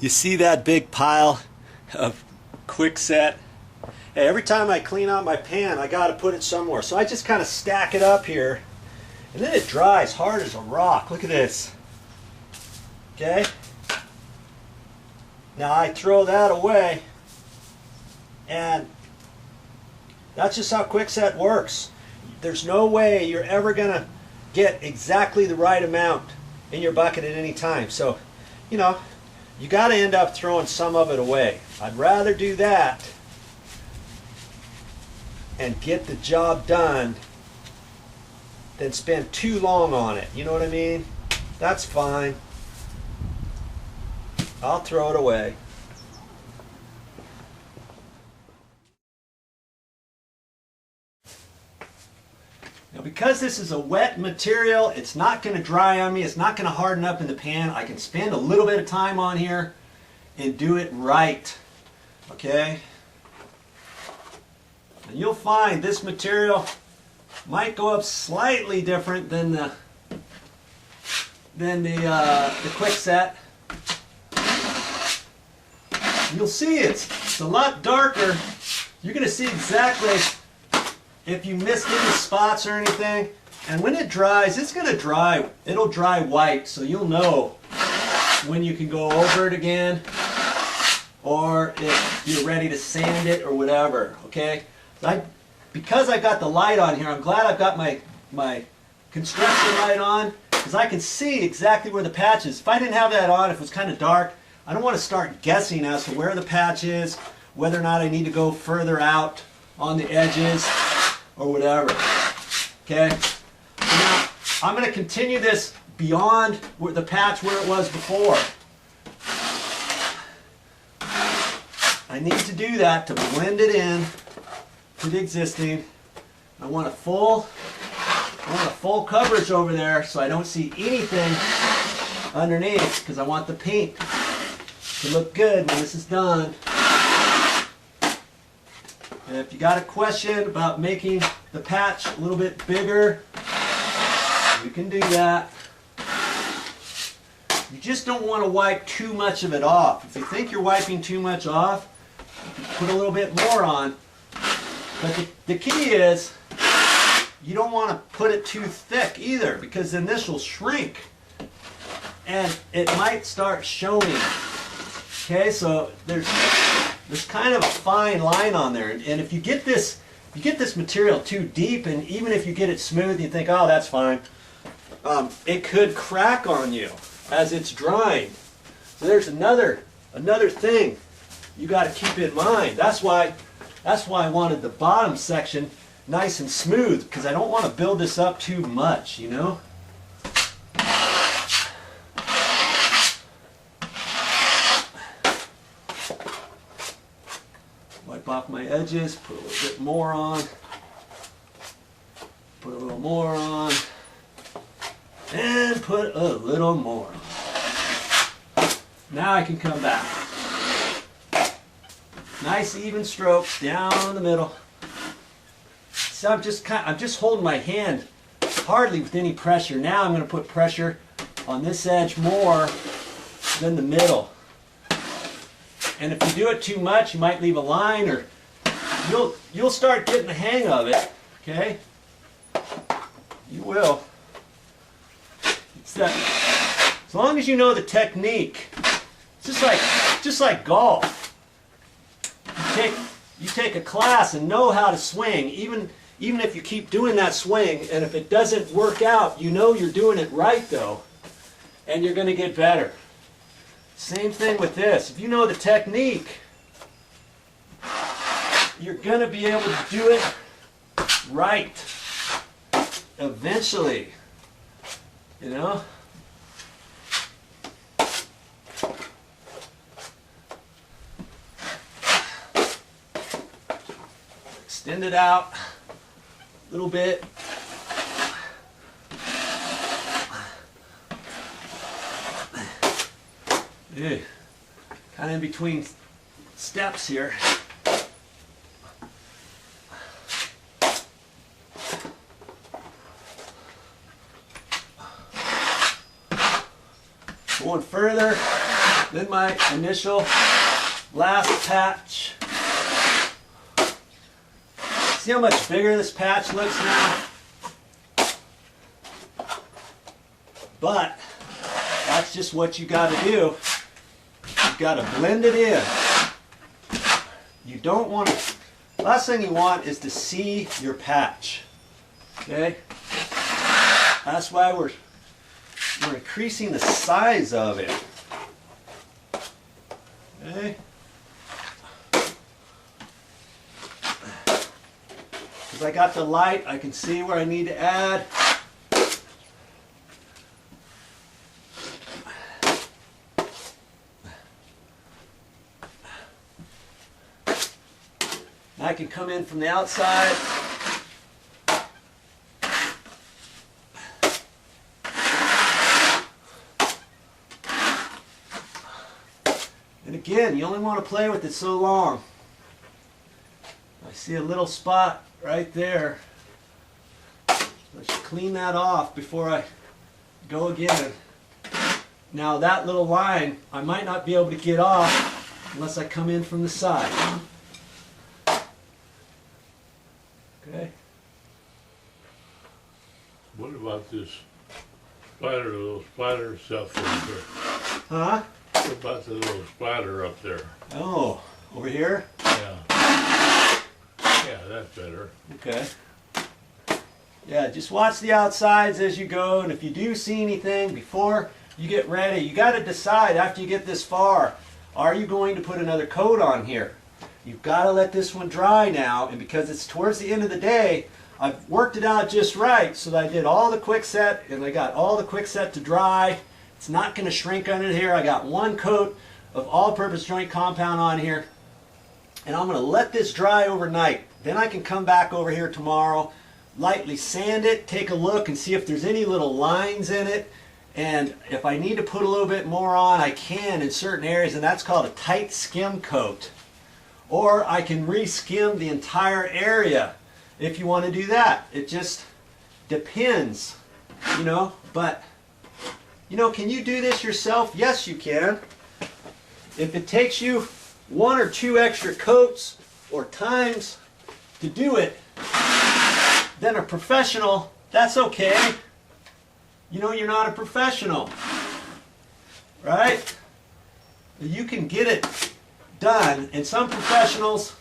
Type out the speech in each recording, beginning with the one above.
You see that big pile of quickset? Hey, every time I clean out my pan, I got to put it somewhere. So I just kind of stack it up here, and then it dries hard as a rock. Look at this. Okay? Now I throw that away, and that's just how quickset works. There's no way you're ever going to get exactly the right amount in your bucket at any time. So, you know, you got to end up throwing some of it away. I'd rather do that and get the job done than spend too long on it. You know what I mean? That's fine. I'll throw it away. Now, because this is a wet material, it's not going to dry on me. It's not going to harden up in the pan. I can spend a little bit of time on here and do it right. Okay? And you'll find this material might go up slightly different than the quickset. You'll see it's a lot darker. You're going to see exactly if you missed any spots or anything. And when it dries, it's going to dry. It'll dry white, so you'll know when you can go over it again, or if you're ready to sand it or whatever. Okay? Because I got the light on here, I'm glad I've got my construction light on, because I can see exactly where the patch is. If I didn't have that on, if it was kind of dark, I don't want to start guessing as to where the patch is, whether or not I need to go further out on the edges or whatever. Okay? So now I'm going to continue this beyond the patch where it was before. I need to do that to blend it in to the existing. I want a full coverage over there so I don't see anything underneath, because I want the paint to look good when this is done. And if you got a question about making the patch a little bit bigger, you can do that. You just don't want to wipe too much of it off. If you think you're wiping too much off, put a little bit more on. But the key is, you don't want to put it too thick either, because then this will shrink and it might start showing. Okay, so there's kind of a fine line on there, and if you get this material too deep, and even if you get it smooth, you think, oh, that's fine, it could crack on you as it's drying. So there's another thing you got to keep in mind. That's why I wanted the bottom section nice and smooth, because I don't want to build this up too much, you know. Wipe off my edges, put a little bit more on, put a little more on, and put a little more on. Now I can come back. Nice even strokes down the middle. So I'm just holding my hand hardly with any pressure. Now I'm going to put pressure on this edge more than the middle. And if you do it too much, you might leave a line, or you'll start getting the hang of it. Okay? You will. It's that. As long as you know the technique, it's just like golf. You take a class and know how to swing, even if you keep doing that swing, and if it doesn't work out, you know you're doing it right though, and you're going to get better. Same thing with this. If you know the technique, you're going to be able to do it right eventually. You know? Extend it out a little bit. Yeah. Kind of in between steps here. Going further. Then my initial last patch. See how much bigger this patch looks now? But that's just what you got to do. You've got to blend it in. You don't want to, last thing you want is to see your patch. Okay? That's why we're increasing the size of it. Okay? Because I got the light, I can see where I need to add. I can come in from the outside. And again, you only want to play with it so long. I see a little spot right there. I should clean that off before I go again. Now that little line, I might not be able to get off unless I come in from the side. Okay. What about this spider, little spider stuff up there? Huh? What about the little spider up there? Oh, over here? Yeah. Yeah, that's better. Okay. Yeah, just watch the outsides as you go, and if you do see anything before you get ready, you got to decide after you get this far, are you going to put another coat on here? You've got to let this one dry now, and because it's towards the end of the day, I've worked it out just right so that I did all the quickset and I got all the quickset to dry. It's not going to shrink under here. I got one coat of all-purpose joint compound on here, and I'm going to let this dry overnight. Then I can come back over here tomorrow, lightly sand it, take a look and see if there's any little lines in it, and if I need to put a little bit more on, I can in certain areas, and that's called a tight skim coat. Or I can re-skim the entire area if you want to do that. It just depends, you know. But, you know, can you do this yourself? Yes, you can. If it takes you 1 or 2 extra coats or times to do it, then a professional, that's okay. You know, you're not a professional, right? You can get it done, and some professionals,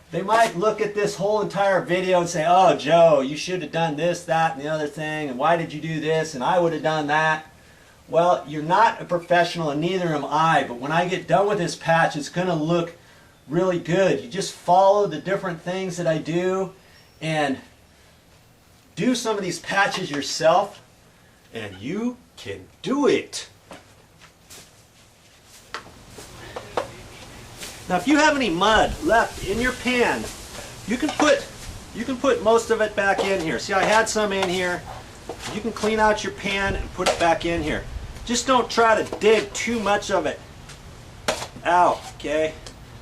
they might look at this whole entire video and say, oh Joe, you should have done this, that, and the other thing, and why did you do this, and I would have done that. Well, you're not a professional, and neither am I, but when I get done with this patch, it's going to look really good. You just follow the different things that I do and do some of these patches yourself, and you can do it. Now, if you have any mud left in your pan, you can put most of it back in here. See, I had some in here. You can clean out your pan and put it back in here. Just don't try to dig too much of it out, okay?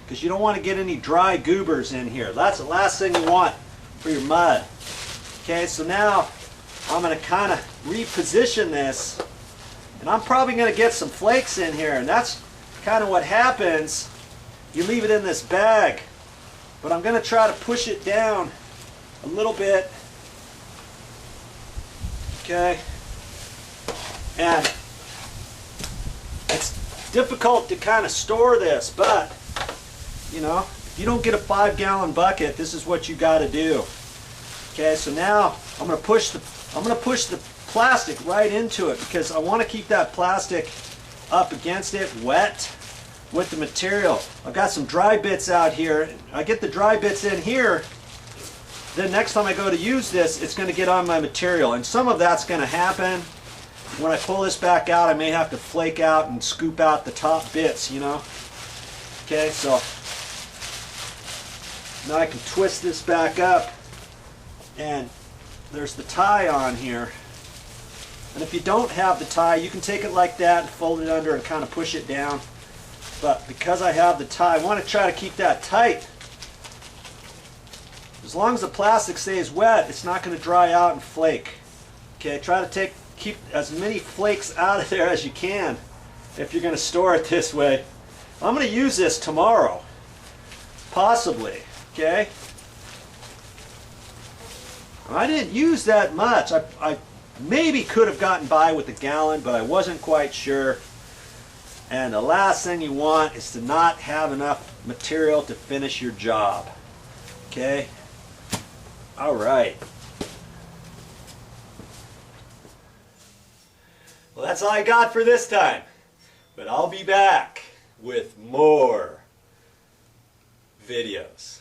Because you don't want to get any dry goobers in here. That's the last thing you want for your mud. Okay, so now I'm going to kind of reposition this, and I'm probably going to get some flakes in here, and that's kind of what happens. You leave it in this bag, but I'm going to try to push it down a little bit, okay? And it's difficult to kind of store this, but you know, if you don't get a 5-gallon bucket, this is what you got to do. Okay, so now I'm going to push the plastic right into it because I want to keep that plastic up against it, wet with the material. I've got some dry bits out here. I get the dry bits in here, then next time I go to use this, it's going to get on my material, and some of that's going to happen. When I pull this back out, I may have to flake out and scoop out the top bits, you know. Okay, so now I can twist this back up, and there's the tie on here. And if you don't have the tie, you can take it like that and fold it under and kind of push it down. But because I have the tie, I want to try to keep that tight. As long as the plastic stays wet, it's not going to dry out and flake. Okay, try to keep as many flakes out of there as you can if you're going to store it this way. I'm going to use this tomorrow, possibly, okay? I didn't use that much. I maybe could have gotten by with a gallon, but I wasn't quite sure. And the last thing you want is to not have enough material to finish your job, okay? All right. Well, that's all I got for this time. But I'll be back with more videos.